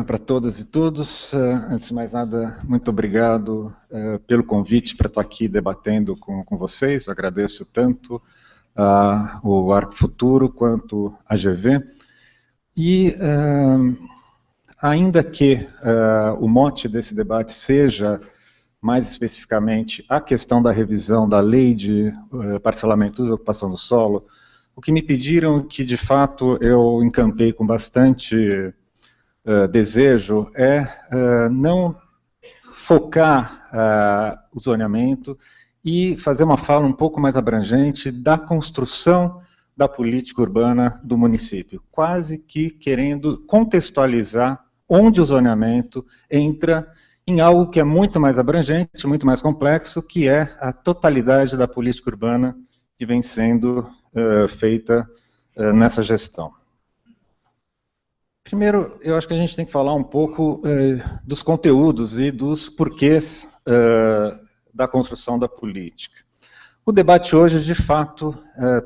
para todas e todos. Antes de mais nada, muito obrigado pelo convite para estar aqui debatendo com vocês. Agradeço tanto o Arco Futuro quanto a GV. E ainda que o mote desse debate seja, mais especificamente, a questão da revisão da lei de parcelamento e ocupação do solo, o que me pediram que, de fato, eu encampei com bastante desejo é não focar o zoneamento e fazer uma fala um pouco mais abrangente da construção da política urbana do município, quase que querendo contextualizar onde o zoneamento entra em algo que é muito mais abrangente, muito mais complexo, que é a totalidade da política urbana que vem sendo feita nessa gestão. Primeiro, eu acho que a gente tem que falar um pouco dos conteúdos e dos porquês da construção da política. O debate hoje, de fato,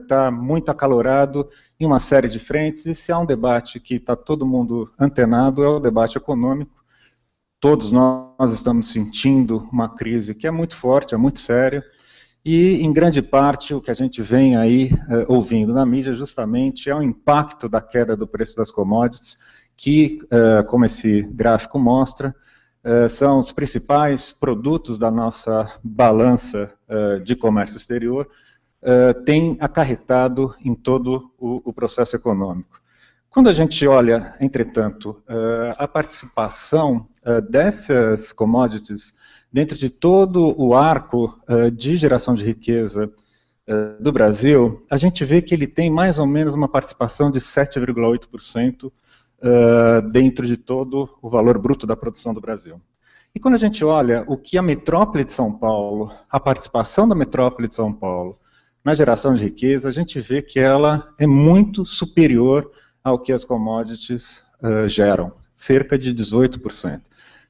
está muito acalorado em uma série de frentes, e se há um debate que está todo mundo antenado, é o debate econômico. Todos nós estamos sentindo uma crise que é muito forte, é muito séria, e, em grande parte, o que a gente vem aí ouvindo na mídia, justamente, é o impacto da queda do preço das commodities, que, como esse gráfico mostra, são os principais produtos da nossa balança de comércio exterior, têm acarretado em todo o processo econômico. Quando a gente olha, entretanto, a participação dessas commodities dentro de todo o arco de geração de riqueza do Brasil, a gente vê que ele tem mais ou menos uma participação de 7,8% dentro de todo o valor bruto da produção do Brasil. E quando a gente olha o que a metrópole de São Paulo, a participação da metrópole de São Paulo na geração de riqueza, a gente vê que ela é muito superior ao que as commodities geram, cerca de 18%.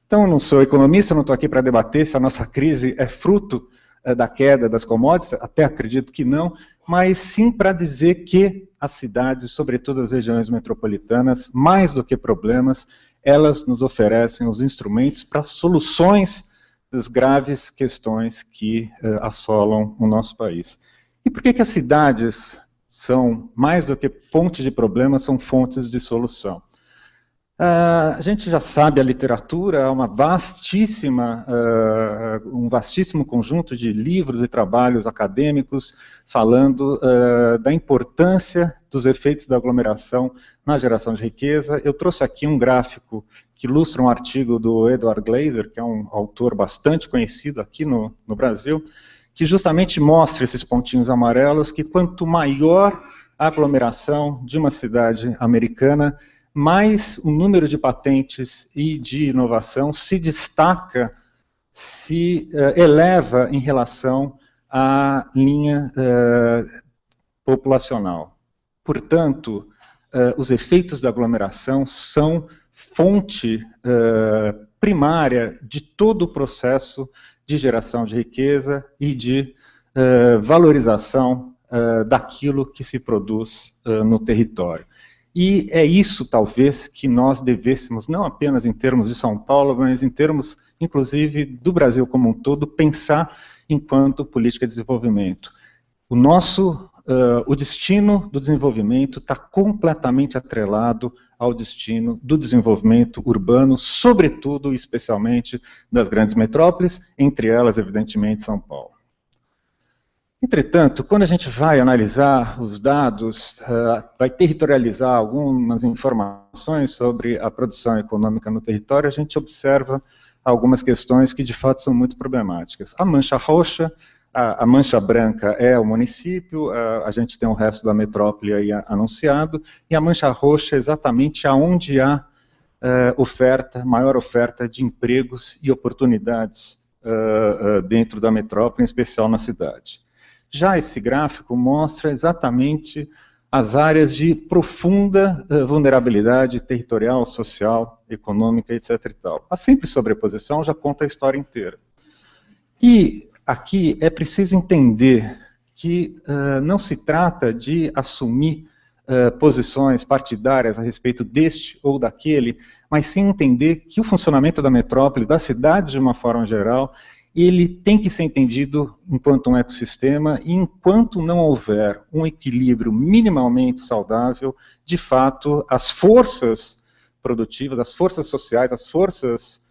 Então, eu não sou economista, não estou aqui para debater se a nossa crise é fruto da queda das commodities, até acredito que não, mas sim para dizer que as cidades, sobretudo as regiões metropolitanas, mais do que problemas, elas nos oferecem os instrumentos para soluções das graves questões que assolam o nosso país. E por que as cidades são, mais do que fontes de problemas, são fontes de solução? A gente já sabe, a literatura é um vastíssimo conjunto de livros e trabalhos acadêmicos falando da importância dos efeitos da aglomeração na geração de riqueza. Eu trouxe aqui um gráfico que ilustra um artigo do Edward Glaeser, que é um autor bastante conhecido aqui no Brasil, que justamente mostra esses pontinhos amarelos, que quanto maior a aglomeração de uma cidade americana, mais o número de patentes e de inovação se destaca, se eleva em relação à linha populacional. Portanto, os efeitos da aglomeração são fonte primária de todo o processo de geração de riqueza e de valorização daquilo que se produz no território. E é isso, talvez, que nós devêssemos, não apenas em termos de São Paulo, mas em termos, inclusive, do Brasil como um todo, pensar enquanto política de desenvolvimento. O destino do desenvolvimento está completamente atrelado ao destino do desenvolvimento urbano, sobretudo e especialmente das grandes metrópoles, entre elas, evidentemente, São Paulo. Entretanto, quando a gente vai analisar os dados, vai territorializar algumas informações sobre a produção econômica no território, a gente observa algumas questões que de fato são muito problemáticas. A mancha roxa, a mancha branca é o município, a gente tem o resto da metrópole aí anunciado, e a mancha roxa é exatamente aonde há maior oferta de empregos e oportunidades dentro da metrópole, em especial na cidade. Já esse gráfico mostra exatamente as áreas de profunda vulnerabilidade territorial, social, econômica, etc. e tal. A simples sobreposição já conta a história inteira. E aqui é preciso entender que não se trata de assumir posições partidárias a respeito deste ou daquele, mas sim entender que o funcionamento da metrópole, das cidades de uma forma geral, ele tem que ser entendido enquanto um ecossistema, e enquanto não houver um equilíbrio minimamente saudável, de fato, as forças produtivas, as forças sociais, as forças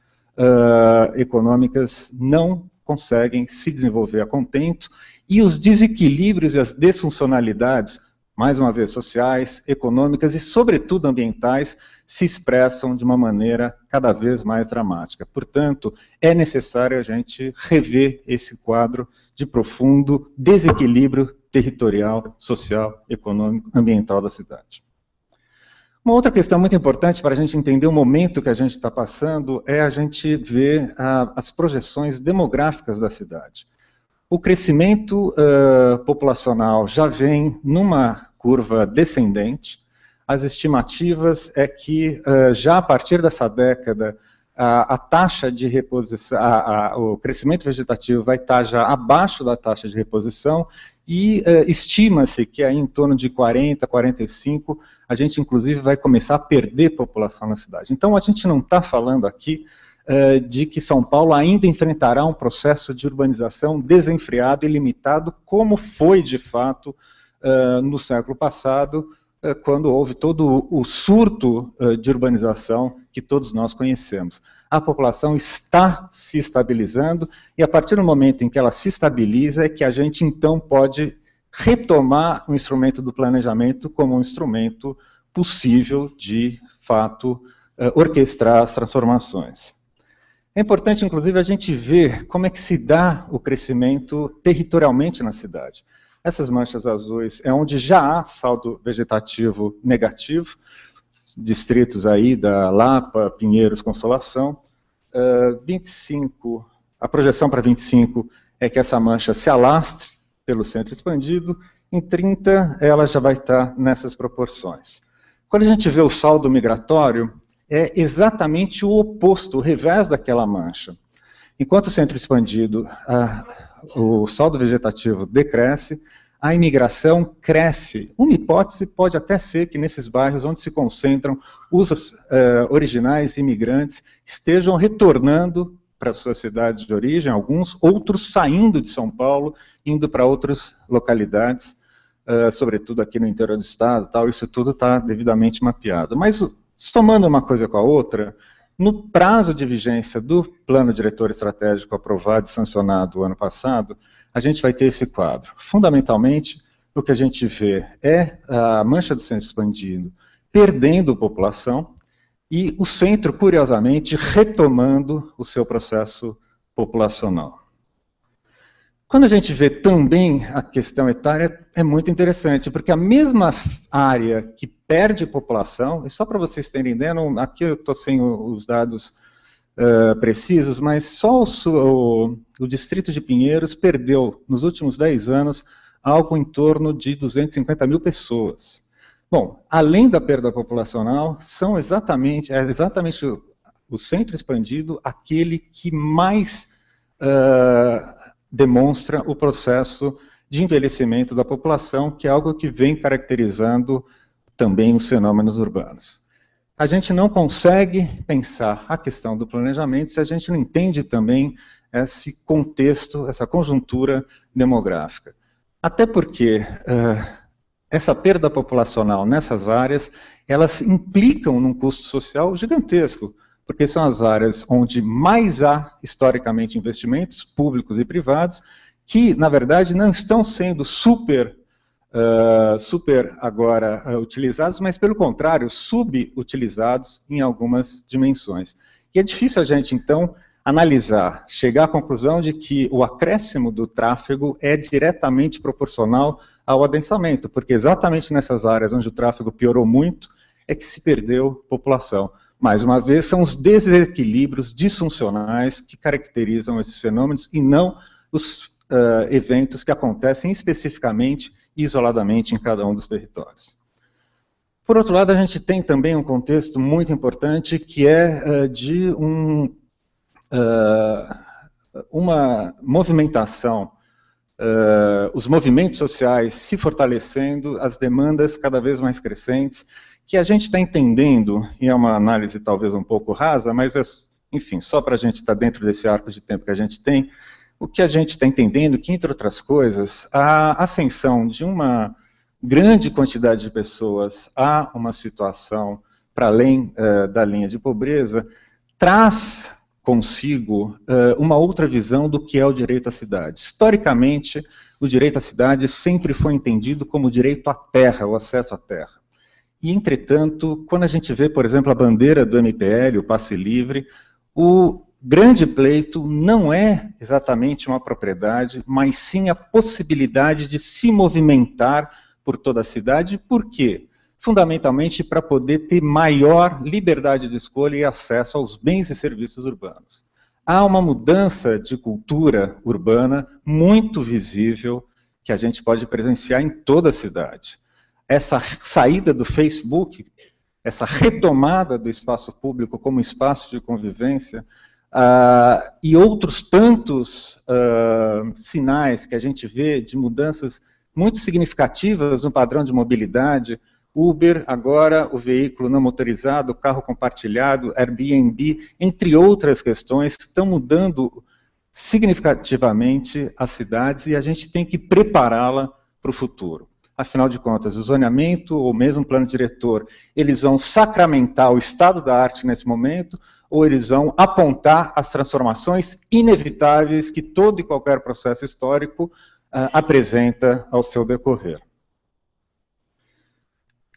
econômicas não conseguem se desenvolver a contento, e os desequilíbrios e as desfuncionalidades, mais uma vez, sociais, econômicas e, sobretudo, ambientais, se expressam de uma maneira cada vez mais dramática. Portanto, é necessário a gente rever esse quadro de profundo desequilíbrio territorial, social, econômico, ambiental da cidade. Uma outra questão muito importante para a gente entender o momento que a gente está passando é a gente ver as projeções demográficas da cidade. O crescimento populacional já vem numa curva descendente. As estimativas é que já a partir dessa década a taxa de reposição, o crescimento vegetativo vai estar já abaixo da taxa de reposição e estima-se que aí em torno de 40, 45, a gente inclusive vai começar a perder população na cidade. Então a gente não está falando aqui de que São Paulo ainda enfrentará um processo de urbanização desenfreado e limitado, como foi de fato no século passado, quando houve todo o surto de urbanização que todos nós conhecemos. A população está se estabilizando, e a partir do momento em que ela se estabiliza é que a gente então pode retomar o instrumento do planejamento como um instrumento possível de fato orquestrar as transformações. É importante, inclusive, a gente ver como é que se dá o crescimento territorialmente na cidade. Essas manchas azuis é onde já há saldo vegetativo negativo, distritos aí da Lapa, Pinheiros, Consolação. 25, a projeção para 25 é que essa mancha se alastre pelo centro expandido, em 30 ela já vai estar nessas proporções. Quando a gente vê o saldo migratório, é exatamente o oposto, o revés daquela mancha. Enquanto o centro expandido, o saldo vegetativo decresce, a imigração cresce. Uma hipótese pode até ser que nesses bairros onde se concentram os originais imigrantes estejam retornando para suas cidades de origem, alguns, outros saindo de São Paulo, indo para outras localidades, sobretudo aqui no interior do estado, tal, isso tudo está devidamente mapeado. Mas, somando uma coisa com a outra, no prazo de vigência do Plano Diretor Estratégico aprovado e sancionado o ano passado, a gente vai ter esse quadro. Fundamentalmente, o que a gente vê é a mancha do centro expandindo, perdendo população, e o centro, curiosamente, retomando o seu processo populacional. Quando a gente vê também a questão etária, é muito interessante, porque a mesma área que perde população, e só para vocês terem ideia, aqui eu estou sem os dados precisos, mas só o distrito de Pinheiros perdeu, nos últimos 10 anos, algo em torno de 250 mil pessoas. Bom, além da perda populacional, é exatamente o centro expandido aquele que mais demonstra o processo de envelhecimento da população, que é algo que vem caracterizando também os fenômenos urbanos. A gente não consegue pensar a questão do planejamento se a gente não entende também esse contexto, essa conjuntura demográfica. Até porque essa perda populacional nessas áreas, elas implicam num custo social gigantesco, porque são as áreas onde mais há, historicamente, investimentos públicos e privados, que, na verdade, não estão sendo super agora utilizados, mas, pelo contrário, subutilizados em algumas dimensões. E é difícil a gente, então, analisar, chegar à conclusão de que o acréscimo do tráfego é diretamente proporcional ao adensamento, porque exatamente nessas áreas onde o tráfego piorou muito, é que se perdeu população. Mais uma vez, são os desequilíbrios disfuncionais que caracterizam esses fenômenos e não os eventos que acontecem especificamente e isoladamente em cada um dos territórios. Por outro lado, a gente tem também um contexto muito importante que é de uma movimentação os movimentos sociais se fortalecendo, as demandas cada vez mais crescentes, que a gente está entendendo, e é uma análise talvez um pouco rasa, mas, enfim, só para a gente estar dentro desse arco de tempo que a gente tem, o que a gente está entendendo que, entre outras coisas, a ascensão de uma grande quantidade de pessoas a uma situação para além da linha de pobreza, traz consigo uma outra visão do que é o direito à cidade. Historicamente, o direito à cidade sempre foi entendido como direito à terra, o acesso à terra. E, entretanto, quando a gente vê, por exemplo, a bandeira do MPL, o passe livre, o grande pleito não é exatamente uma propriedade, mas sim a possibilidade de se movimentar por toda a cidade. Por quê? Fundamentalmente para poder ter maior liberdade de escolha e acesso aos bens e serviços urbanos. Há uma mudança de cultura urbana muito visível que a gente pode presenciar em toda a cidade. Essa saída do Facebook, essa retomada do espaço público como espaço de convivência, e outros tantos sinais que a gente vê de mudanças muito significativas no padrão de mobilidade, Uber, agora o veículo não motorizado, o carro compartilhado, Airbnb, entre outras questões que estão mudando significativamente as cidades e a gente tem que prepará-la para o futuro. Afinal de contas, o zoneamento ou mesmo o plano diretor, eles vão sacramentar o estado da arte nesse momento ou eles vão apontar as transformações inevitáveis que todo e qualquer processo histórico apresenta ao seu decorrer.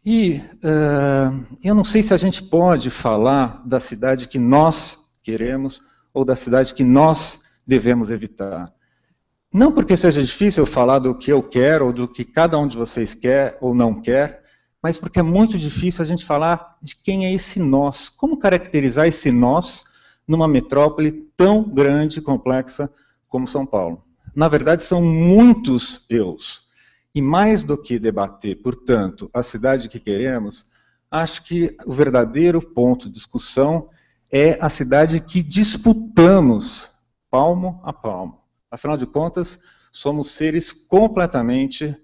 E eu não sei se a gente pode falar da cidade que nós queremos ou da cidade que nós devemos evitar. Não porque seja difícil eu falar do que eu quero ou do que cada um de vocês quer ou não quer, mas porque é muito difícil a gente falar de quem é esse nós. Como caracterizar esse nós numa metrópole tão grande e complexa como São Paulo? Na verdade, são muitos eus. E mais do que debater, portanto, a cidade que queremos, acho que o verdadeiro ponto de discussão é a cidade que disputamos palmo a palmo. Afinal de contas, somos seres completamente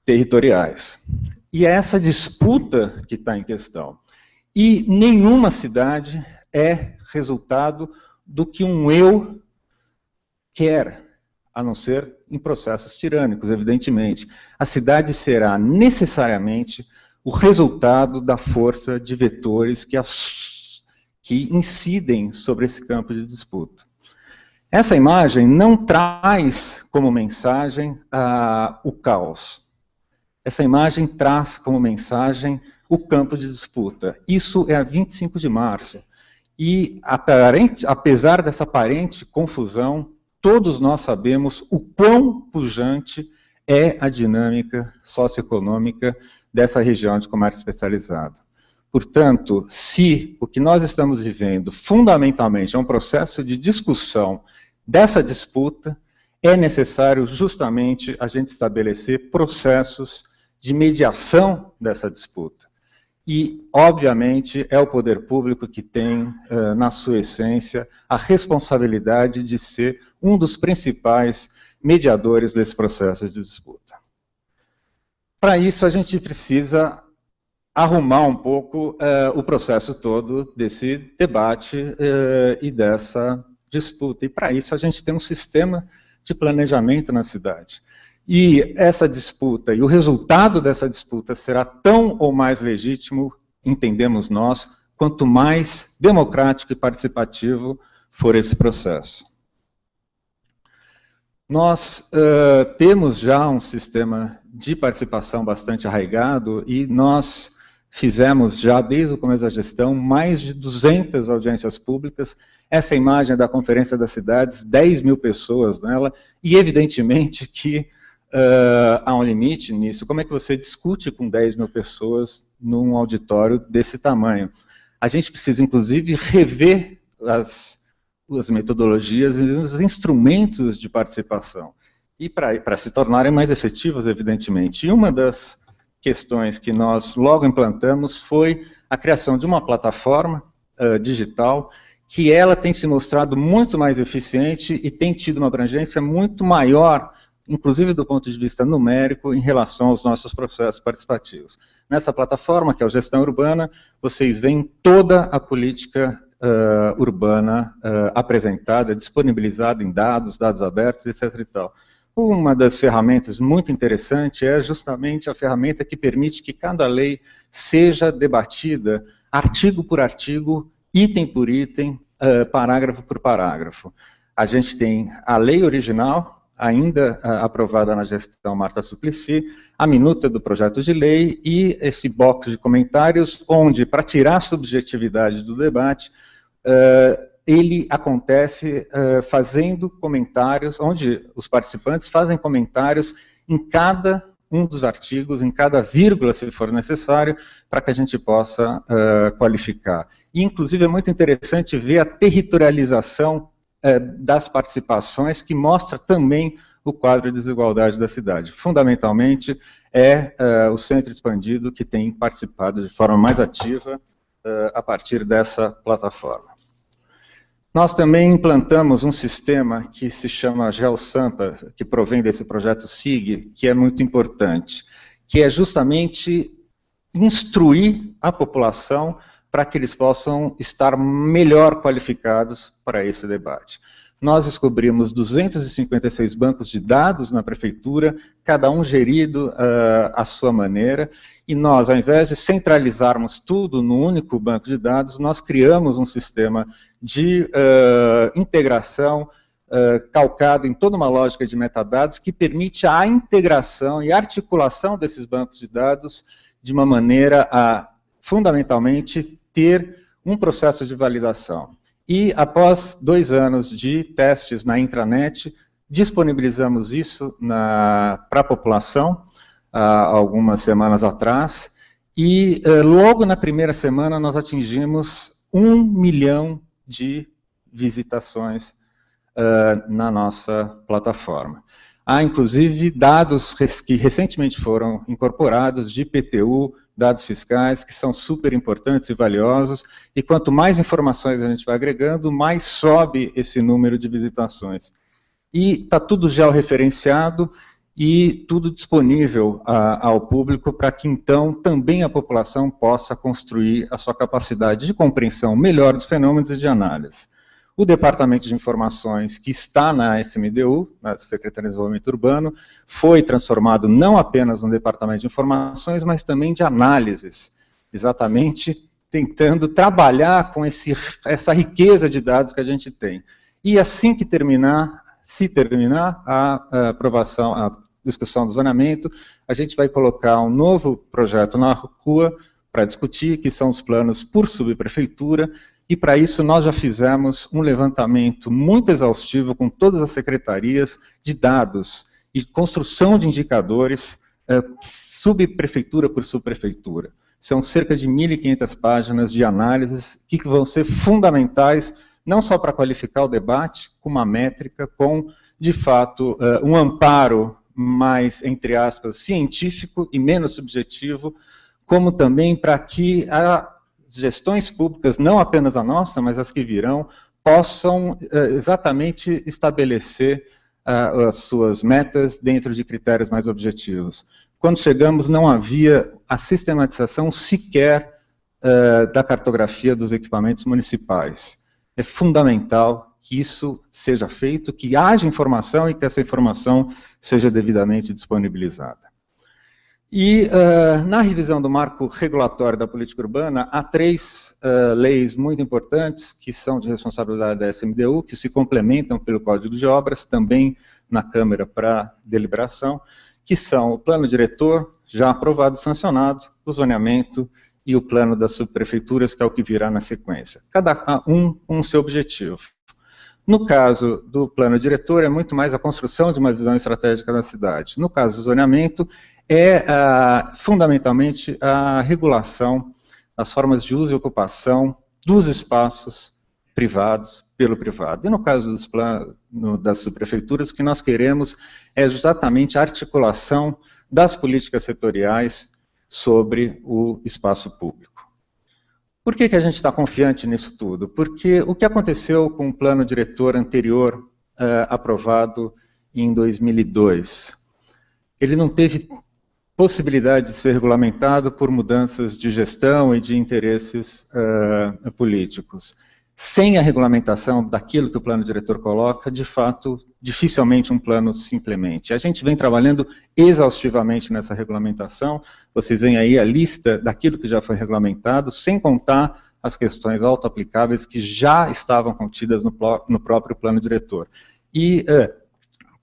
territoriais. E é essa disputa que está em questão. E nenhuma cidade é resultado do que um eu quer, a não ser em processos tirânicos, evidentemente. A cidade será necessariamente o resultado da força de vetores que incidem sobre esse campo de disputa. Essa imagem não traz como mensagem o caos. Essa imagem traz como mensagem o campo de disputa. Isso é a 25 de março. E, apesar dessa aparente confusão, todos nós sabemos o quão pujante é a dinâmica socioeconômica dessa região de comércio especializado. Portanto, se o que nós estamos vivendo fundamentalmente é um processo de discussão dessa disputa, é necessário justamente a gente estabelecer processos de mediação dessa disputa. E, obviamente, é o poder público que tem, na sua essência, a responsabilidade de ser um dos principais mediadores desse processo de disputa. Para isso, a gente precisa arrumar um pouco o processo todo desse debate e dessa disputa. E, para isso, a gente tem um sistema de planejamento na cidade. E essa disputa, e o resultado dessa disputa será tão ou mais legítimo, entendemos nós, quanto mais democrático e participativo for esse processo. Nós temos já um sistema de participação bastante arraigado e nós fizemos já, desde o começo da gestão, mais de 200 audiências públicas. Essa imagem é da Conferência das Cidades, 10 mil pessoas nela, e evidentemente que há um limite nisso. Como é que você discute com 10 mil pessoas num auditório desse tamanho? A gente precisa, inclusive, rever as metodologias e os instrumentos de participação. E para se tornarem mais efetivos, evidentemente. E uma das questões que nós logo implantamos foi a criação de uma plataforma digital que ela tem se mostrado muito mais eficiente e tem tido uma abrangência muito maior inclusive do ponto de vista numérico, em relação aos nossos processos participativos. Nessa plataforma, que é o Gestão Urbana, vocês veem toda a política urbana apresentada, disponibilizada em dados abertos, etc. e tal. Uma das ferramentas muito interessante é justamente a ferramenta que permite que cada lei seja debatida artigo por artigo, item por item, parágrafo por parágrafo. A gente tem a lei original, ainda aprovada na gestão Marta Suplicy, a minuta do projeto de lei e esse box de comentários, onde, para tirar a subjetividade do debate, ele acontece fazendo comentários, onde os participantes fazem comentários em cada um dos artigos, em cada vírgula, se for necessário, para que a gente possa qualificar. E, inclusive, é muito interessante ver a territorialização das participações, que mostra também o quadro de desigualdade da cidade. Fundamentalmente, é o Centro Expandido que tem participado de forma mais ativa a partir dessa plataforma. Nós também implantamos um sistema que se chama GeoSampa, que provém desse projeto SIG, que é muito importante, que é justamente instruir a população para que eles possam estar melhor qualificados para esse debate. Nós descobrimos 256 bancos de dados na prefeitura, cada um gerido à sua maneira, e nós, ao invés de centralizarmos tudo no único banco de dados, nós criamos um sistema de integração calcado em toda uma lógica de metadados que permite a integração e articulação desses bancos de dados de uma maneira a, fundamentalmente, ter um processo de validação. E, após 2 anos de testes na intranet, disponibilizamos isso para a população, algumas semanas atrás, e logo na primeira semana nós atingimos 1 milhão de visitações na nossa plataforma. Há, inclusive, dados que recentemente foram incorporados de IPTU, dados fiscais, que são super importantes e valiosos, e quanto mais informações a gente vai agregando, mais sobe esse número de visitações. E está tudo georreferenciado e tudo disponível ao público para que, então, também a população possa construir a sua capacidade de compreensão melhor dos fenômenos e de análise. O Departamento de Informações, que está na SMDU, na Secretaria de Desenvolvimento Urbano, foi transformado não apenas num Departamento de Informações, mas também de análises, exatamente tentando trabalhar com essa riqueza de dados que a gente tem. E assim que se terminar a aprovação, a discussão do zoneamento, a gente vai colocar um novo projeto na rua para discutir, que são os planos por subprefeitura, e para isso nós já fizemos um levantamento muito exaustivo com todas as secretarias de dados e construção de indicadores subprefeitura por subprefeitura. São cerca de 1.500 páginas de análises que vão ser fundamentais, não só para qualificar o debate, com uma métrica, com, de fato, um amparo mais, entre aspas, científico e menos subjetivo, como também para que gestões públicas, não apenas a nossa, mas as que virão, possam exatamente estabelecer as suas metas dentro de critérios mais objetivos. Quando chegamos, não havia a sistematização sequer da cartografia dos equipamentos municipais. É fundamental que isso seja feito, que haja informação e que essa informação seja devidamente disponibilizada. E na revisão do marco regulatório da política urbana, há 3 leis muito importantes, que são de responsabilidade da SMDU, que se complementam pelo Código de Obras, também na Câmara para deliberação, que são o plano diretor, já aprovado e sancionado, o zoneamento e o plano das subprefeituras, que é o que virá na sequência. Cada um com o seu objetivo. No caso do plano diretor, é muito mais a construção de uma visão estratégica da cidade. No caso do zoneamento, é fundamentalmente a regulação das formas de uso e ocupação dos espaços privados pelo privado. E no caso das subprefeituras, o que nós queremos é exatamente a articulação das políticas setoriais sobre o espaço público. Por que a gente está confiante nisso tudo? Porque o que aconteceu com o plano diretor anterior aprovado em 2002, ele não teve possibilidade de ser regulamentado por mudanças de gestão e de interesses políticos. Sem a regulamentação daquilo que o plano diretor coloca, de fato, dificilmente um plano se implemente. A gente vem trabalhando exaustivamente nessa regulamentação, vocês veem aí a lista daquilo que já foi regulamentado, sem contar as questões autoaplicáveis que já estavam contidas no próprio plano diretor. E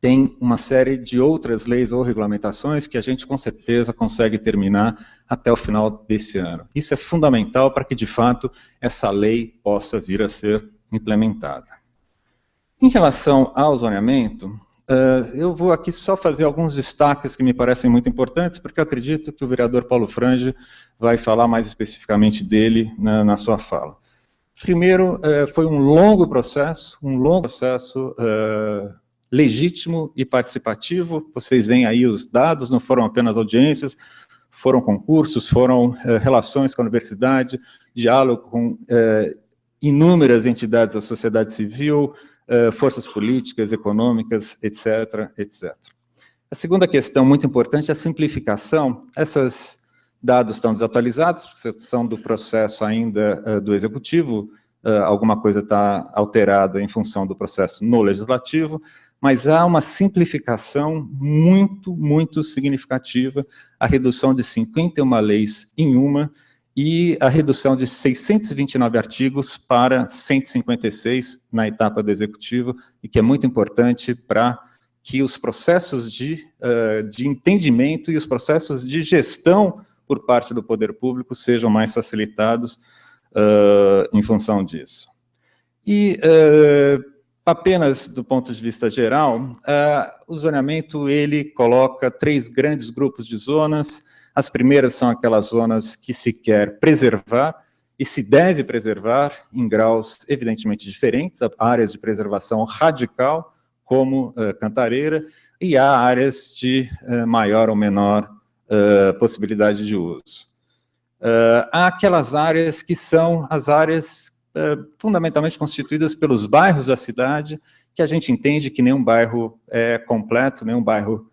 tem uma série de outras leis ou regulamentações que a gente com certeza consegue terminar até o final desse ano. Isso é fundamental para que, de fato, essa lei possa vir a ser implementada. Em relação ao zoneamento, eu vou aqui só fazer alguns destaques que me parecem muito importantes, porque eu acredito que o vereador Paulo Frange vai falar mais especificamente dele na sua fala. Primeiro, foi um longo processo legítimo e participativo. Vocês veem aí os dados, não foram apenas audiências, foram concursos, foram relações com a universidade, diálogo com inúmeras entidades da sociedade civil, forças políticas, econômicas, etc., etc. A segunda questão muito importante é a simplificação. Esses dados estão desatualizados, porque são do processo ainda do Executivo, alguma coisa está alterada em função do processo no Legislativo, mas há uma simplificação muito, muito significativa, a redução de 51 leis em uma, e a redução de 629 artigos para 156 na etapa do Executivo, e que é muito importante para que os processos de entendimento e os processos de gestão por parte do poder público sejam mais facilitados em função disso. E, apenas do ponto de vista geral, o zoneamento ele coloca 3 grandes grupos de zonas. As primeiras são aquelas zonas que se quer preservar e se deve preservar em graus evidentemente diferentes, áreas de preservação radical, como Cantareira, e há áreas de maior ou menor possibilidade de uso. Há aquelas áreas que são as áreas fundamentalmente constituídas pelos bairros da cidade, que a gente entende que nenhum bairro é completo, nenhum bairro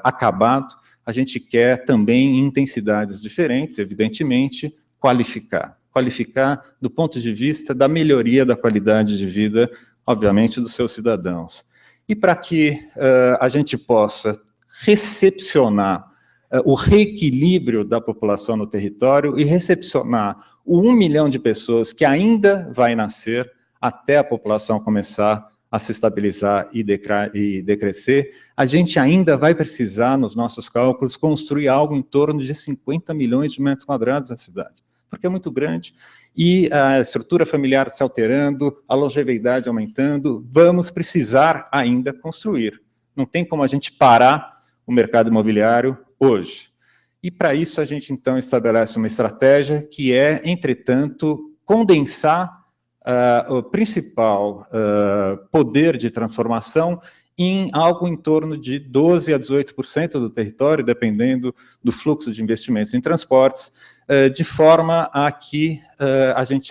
acabado. A gente quer também, em intensidades diferentes, evidentemente, qualificar do ponto de vista da melhoria da qualidade de vida, obviamente, dos seus cidadãos. E para que a gente possa recepcionar o reequilíbrio da população no território e recepcionar o 1 milhão de pessoas que ainda vai nascer até a população começar a se estabilizar e decrescer, a gente ainda vai precisar, nos nossos cálculos, construir algo em torno de 50 milhões de metros quadrados na cidade, porque é muito grande, e a estrutura familiar se alterando, a longevidade aumentando, vamos precisar ainda construir. Não tem como a gente parar o mercado imobiliário hoje. E para isso a gente então estabelece uma estratégia que é, entretanto, condensar o principal poder de transformação em algo em torno de 12% a 18% do território, dependendo do fluxo de investimentos em transportes, de forma a que a gente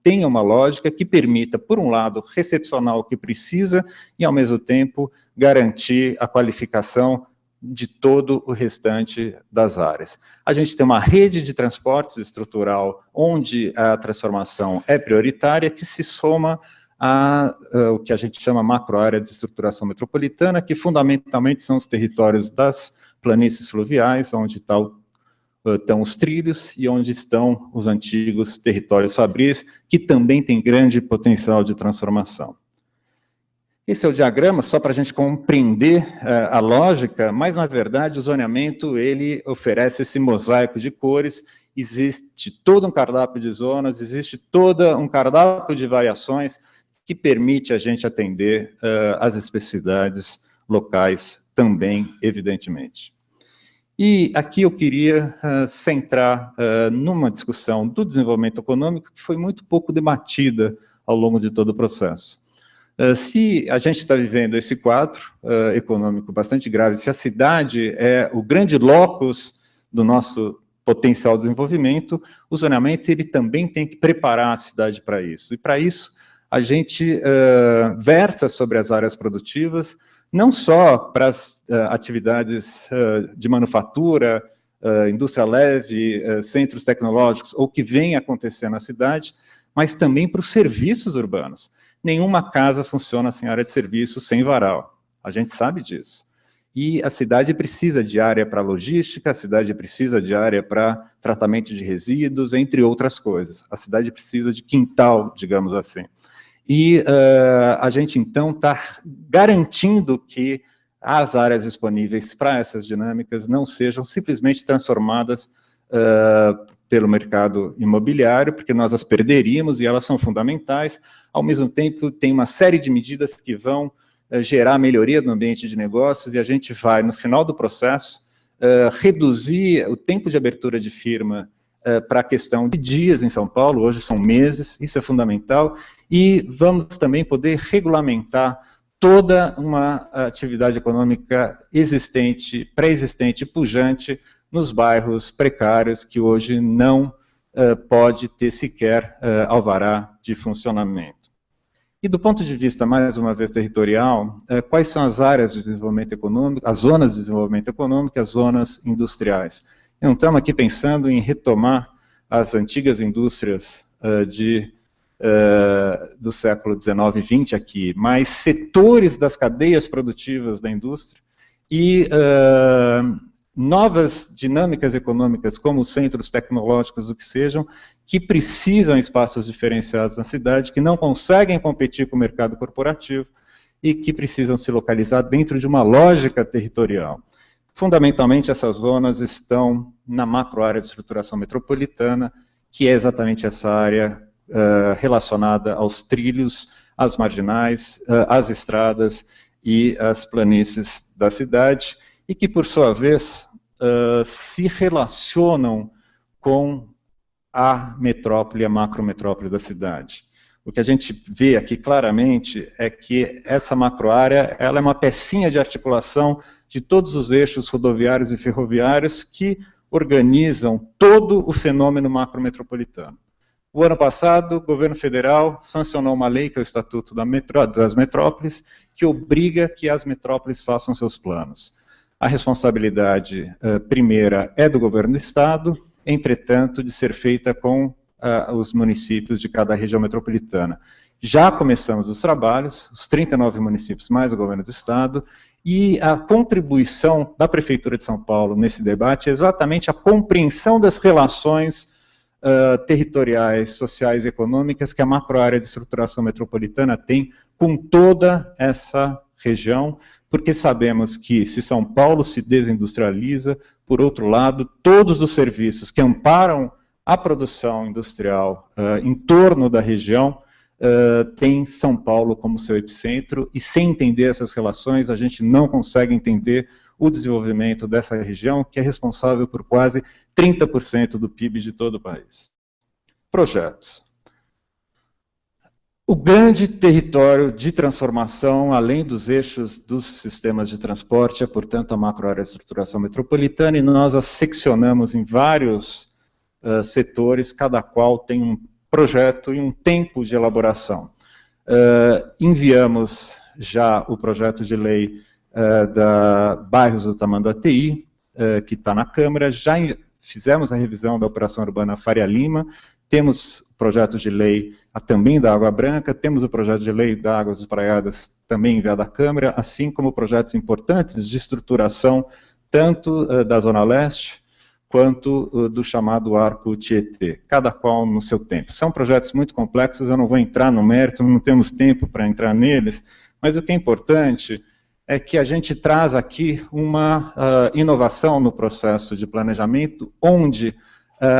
tenha uma lógica que permita, por um lado, recepcionar o que precisa e, ao mesmo tempo, garantir a qualificação de todo o restante das áreas. A gente tem uma rede de transportes estrutural onde a transformação é prioritária, que se soma a o que a gente chama macroárea de estruturação metropolitana, que fundamentalmente são os territórios das planícies fluviais, onde estão os trilhos e onde estão os antigos territórios fabris, que também tem grande potencial de transformação. Esse é o diagrama, só para a gente compreender a lógica, mas, na verdade, o zoneamento ele oferece esse mosaico de cores, existe todo um cardápio de zonas, existe todo um cardápio de variações que permite a gente atender as especificidades locais também, evidentemente. E aqui eu queria centrar numa discussão do desenvolvimento econômico que foi muito pouco debatida ao longo de todo o processo. Se a gente está vivendo esse quadro econômico bastante grave, se a cidade é o grande locus do nosso potencial desenvolvimento, o zoneamento ele também tem que preparar a cidade para isso. E para isso, a gente versa sobre as áreas produtivas, não só para as atividades de manufatura, indústria leve, centros tecnológicos, ou que vem acontecer na cidade, mas também para os serviços urbanos. Nenhuma casa funciona sem área de serviços, sem varal. A gente sabe disso. E a cidade precisa de área para logística, a cidade precisa de área para tratamento de resíduos, entre outras coisas. A cidade precisa de quintal, digamos assim. E a gente, então, está garantindo que as áreas disponíveis para essas dinâmicas não sejam simplesmente transformadas pelo mercado imobiliário, porque nós as perderíamos e elas são fundamentais. Ao mesmo tempo, tem uma série de medidas que vão gerar melhoria no ambiente de negócios, e a gente vai, no final do processo, reduzir o tempo de abertura de firma para a questão de dias em São Paulo, hoje são meses, isso é fundamental, e vamos também poder regulamentar toda uma atividade econômica existente, pré-existente, pujante, nos bairros precários, que hoje não pode ter sequer alvará de funcionamento. E do ponto de vista, mais uma vez, territorial, quais são as áreas de desenvolvimento econômico, as zonas de desenvolvimento econômico e as zonas industriais? Não estamos aqui pensando em retomar as antigas indústrias do século XIX e XX aqui, mas setores das cadeias produtivas da indústria e novas dinâmicas econômicas, como centros tecnológicos, o que sejam, que precisam de espaços diferenciados na cidade, que não conseguem competir com o mercado corporativo e que precisam se localizar dentro de uma lógica territorial. Fundamentalmente, essas zonas estão na macroárea de estruturação metropolitana, que é exatamente essa área relacionada aos trilhos, às marginais, às estradas e às planícies da cidade, e que, por sua vez, se relacionam com a metrópole, a macrometrópole da cidade. O que a gente vê aqui claramente é que essa macroárea ela é uma pecinha de articulação de todos os eixos rodoviários e ferroviários que organizam todo o fenômeno macrometropolitano. O ano passado, o governo federal sancionou uma lei, que é o Estatuto das Metrópoles, que obriga que as metrópoles façam seus planos. A responsabilidade primeira é do governo do estado, entretanto, de ser feita com os municípios de cada região metropolitana. Já começamos os trabalhos, os 39 municípios mais o governo do estado, e a contribuição da Prefeitura de São Paulo nesse debate é exatamente a compreensão das relações territoriais, sociais e econômicas que a macroárea de estruturação metropolitana tem com toda essa região, porque sabemos que se São Paulo se desindustrializa, por outro lado, todos os serviços que amparam a produção industrial em torno da região tem São Paulo como seu epicentro, e sem entender essas relações, a gente não consegue entender o desenvolvimento dessa região, que é responsável por quase 30% do PIB de todo o país. Projetos. O grande território de transformação, além dos eixos dos sistemas de transporte, é, portanto, a macroárea de estruturação metropolitana, e nós a seccionamos em vários setores, cada qual tem um projeto e um tempo de elaboração. Enviamos já o projeto de lei da Bairros do Tamanduateí, que está na Câmara, já fizemos a revisão da Operação Urbana Faria Lima, temos o projeto de lei também da Água Branca, temos o projeto de lei da Águas Espraiadas também enviado à Câmara, assim como projetos importantes de estruturação, tanto da Zona Leste, quanto do chamado Arco Tietê, cada qual no seu tempo. São projetos muito complexos, eu não vou entrar no mérito, não temos tempo para entrar neles, mas o que é importante é que a gente traz aqui uma inovação no processo de planejamento, onde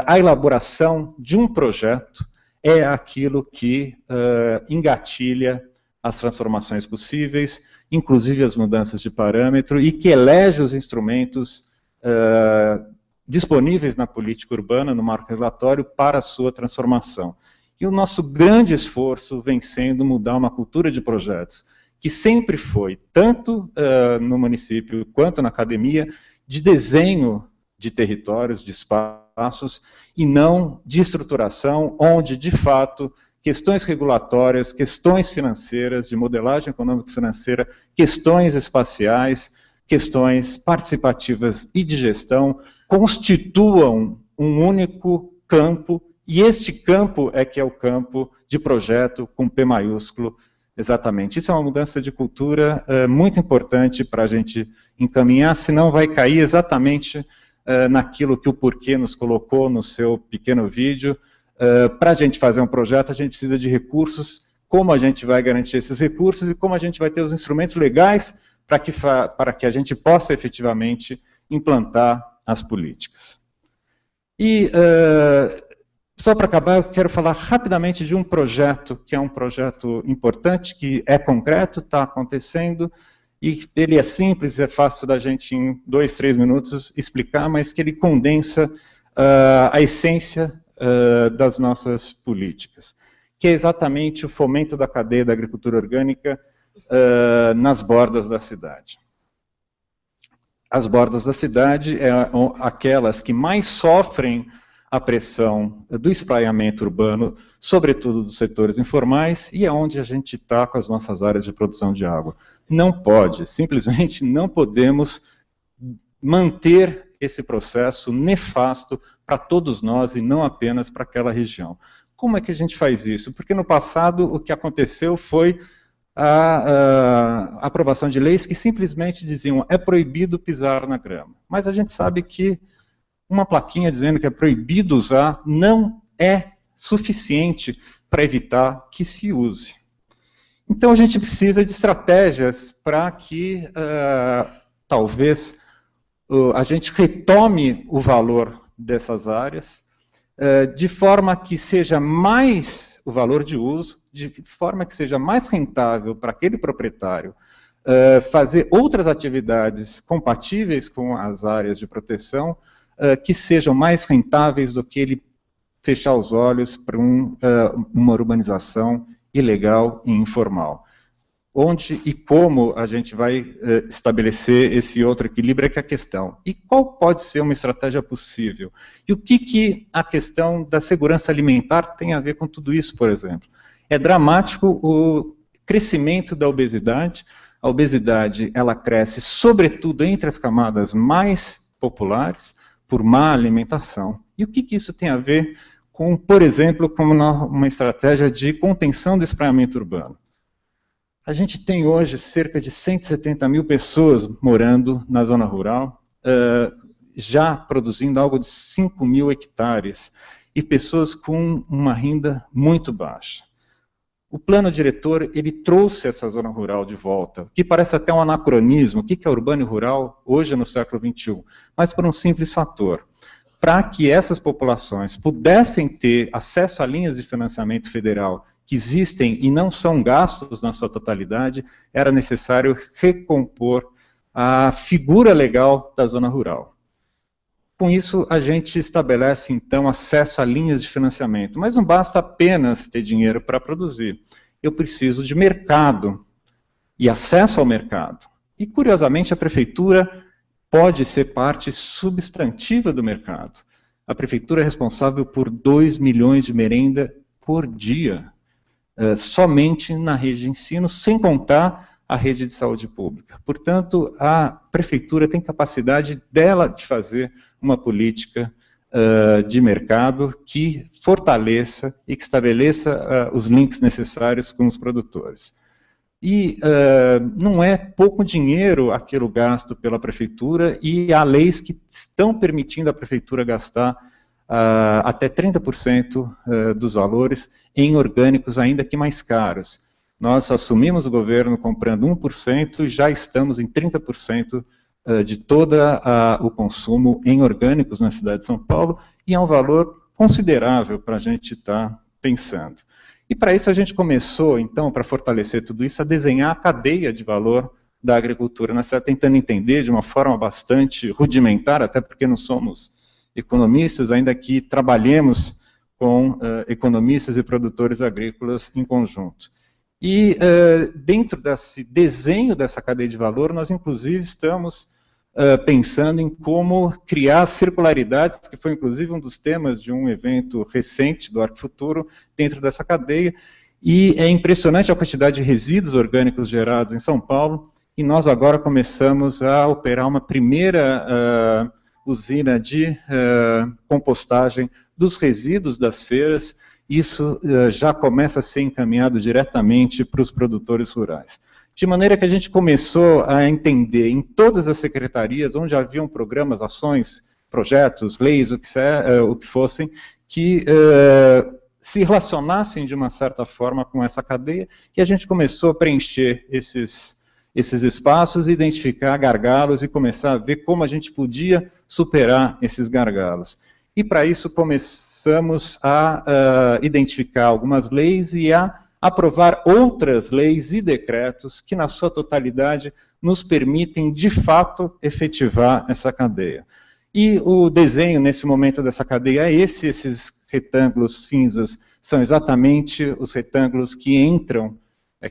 a elaboração de um projeto é aquilo que engatilha as transformações possíveis, inclusive as mudanças de parâmetro, e que elege os instrumentos disponíveis na política urbana, no marco regulatório, para a sua transformação. E o nosso grande esforço vem sendo mudar uma cultura de projetos, que sempre foi, tanto no município quanto na academia, de desenho de territórios, de espaços, e não de estruturação, onde, de fato, questões regulatórias, questões financeiras, de modelagem econômico-financeira, questões espaciais, questões participativas e de gestão, constituam um único campo, e este campo é que é o campo de projeto com P maiúsculo, exatamente. Isso é uma mudança de cultura muito importante para a gente encaminhar, senão vai cair exatamente naquilo que o Porquê nos colocou no seu pequeno vídeo. Para a gente fazer um projeto, a gente precisa de recursos, como a gente vai garantir esses recursos e como a gente vai ter os instrumentos legais para que a gente possa efetivamente implantar as políticas. E, só para acabar, eu quero falar rapidamente de um projeto, que é um projeto importante, que é concreto, está acontecendo, e ele é simples, é fácil da gente em 2, 3 minutos explicar, mas que ele condensa a essência das nossas políticas, que é exatamente o fomento da cadeia da agricultura orgânica nas bordas da cidade. As bordas da cidade são aquelas que mais sofrem a pressão do espraiamento urbano, sobretudo dos setores informais, e é onde a gente está com as nossas áreas de produção de água. Não pode, simplesmente não podemos manter esse processo nefasto para todos nós e não apenas para aquela região. Como é que a gente faz isso? Porque no passado o que aconteceu foi a aprovação de leis que simplesmente diziam é proibido pisar na grama. Mas a gente sabe que uma plaquinha dizendo que é proibido usar não é suficiente para evitar que se use. Então a gente precisa de estratégias para que talvez a gente retome o valor dessas áreas, de forma que seja mais o valor de uso, de forma que seja mais rentável para aquele proprietário fazer outras atividades compatíveis com as áreas de proteção, que sejam mais rentáveis do que ele fechar os olhos para uma urbanização ilegal e informal. Onde e como a gente vai estabelecer esse outro equilíbrio é que é a questão. E qual pode ser uma estratégia possível? E o que a questão da segurança alimentar tem a ver com tudo isso, por exemplo? É dramático o crescimento da obesidade. A obesidade, ela cresce sobretudo entre as camadas mais populares, por má alimentação. E o que isso tem a ver com, por exemplo, com uma estratégia de contenção do espraiamento urbano? A gente tem hoje cerca de 170 mil pessoas morando na zona rural, já produzindo algo de 5 mil hectares, e pessoas com uma renda muito baixa. O plano diretor, ele trouxe essa zona rural de volta, que parece até um anacronismo. O que é urbano e rural hoje no século XXI? Mas por um simples fator. Para que essas populações pudessem ter acesso a linhas de financiamento federal que existem e não são gastos na sua totalidade, era necessário recompor a figura legal da zona rural. Com isso, a gente estabelece, então, acesso a linhas de financiamento. Mas não basta apenas ter dinheiro para produzir. Eu preciso de mercado e acesso ao mercado. E, curiosamente, a prefeitura pode ser parte substantiva do mercado. A prefeitura é responsável por 2 milhões de merenda por dia, somente na rede de ensino, sem contar a rede de saúde pública. Portanto, a prefeitura tem capacidade dela de fazer uma política de mercado que fortaleça e que estabeleça os links necessários com os produtores. E não é pouco dinheiro aquilo gasto pela prefeitura, e há leis que estão permitindo a prefeitura gastar até 30% dos valores em orgânicos, ainda que mais caros. Nós assumimos o governo comprando 1% e já estamos em 30% de todo o consumo em orgânicos na cidade de São Paulo, e é um valor considerável para a gente estar pensando. E para isso a gente começou, então, para fortalecer tudo isso, a desenhar a cadeia de valor da agricultura. Nós estamos tentando entender de uma forma bastante rudimentar, até porque não somos economistas, ainda que trabalhemos com economistas e produtores agrícolas em conjunto. E dentro desse desenho dessa cadeia de valor, nós inclusive estamos pensando em como criar circularidades, que foi inclusive um dos temas de um evento recente do Arquifuturo, dentro dessa cadeia, e é impressionante a quantidade de resíduos orgânicos gerados em São Paulo, e nós agora começamos a operar uma primeira usina de compostagem dos resíduos das feiras. Isso já começa a ser encaminhado diretamente para os produtores rurais. De maneira que a gente começou a entender em todas as secretarias, onde haviam programas, ações, projetos, leis, o que fossem, que se relacionassem de uma certa forma com essa cadeia, e a gente começou a preencher esses espaços, identificar gargalos e começar a ver como a gente podia superar esses gargalos. E para isso começamos a identificar algumas leis e a aprovar outras leis e decretos que, na sua totalidade, nos permitem, de fato, efetivar essa cadeia. E o desenho, nesse momento, dessa cadeia é esse. Esses retângulos cinzas são exatamente os retângulos que entram,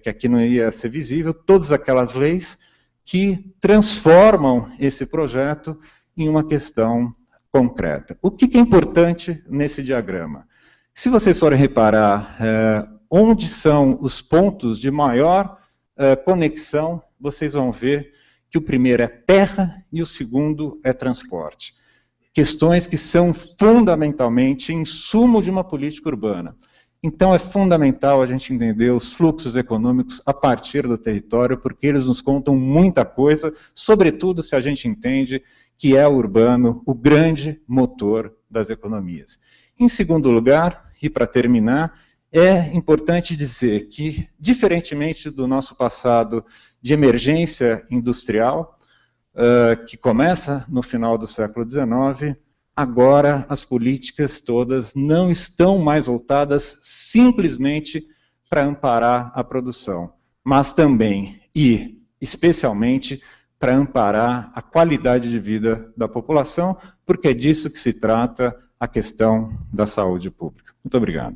que aqui não ia ser visível, todas aquelas leis que transformam esse projeto em uma questão concreta. O que é importante nesse diagrama? Se vocês forem reparar onde são os pontos de maior conexão, vocês vão ver que o primeiro é terra e o segundo é transporte. Questões que são fundamentalmente insumo de uma política urbana. Então é fundamental a gente entender os fluxos econômicos a partir do território, porque eles nos contam muita coisa, sobretudo se a gente entende que é o urbano o grande motor das economias. Em segundo lugar, e para terminar, é importante dizer que, diferentemente do nosso passado de emergência industrial, que começa no final do século XIX, agora as políticas todas não estão mais voltadas simplesmente para amparar a produção, mas também e especialmente para amparar a qualidade de vida da população, porque é disso que se trata a questão da saúde pública. Muito obrigado.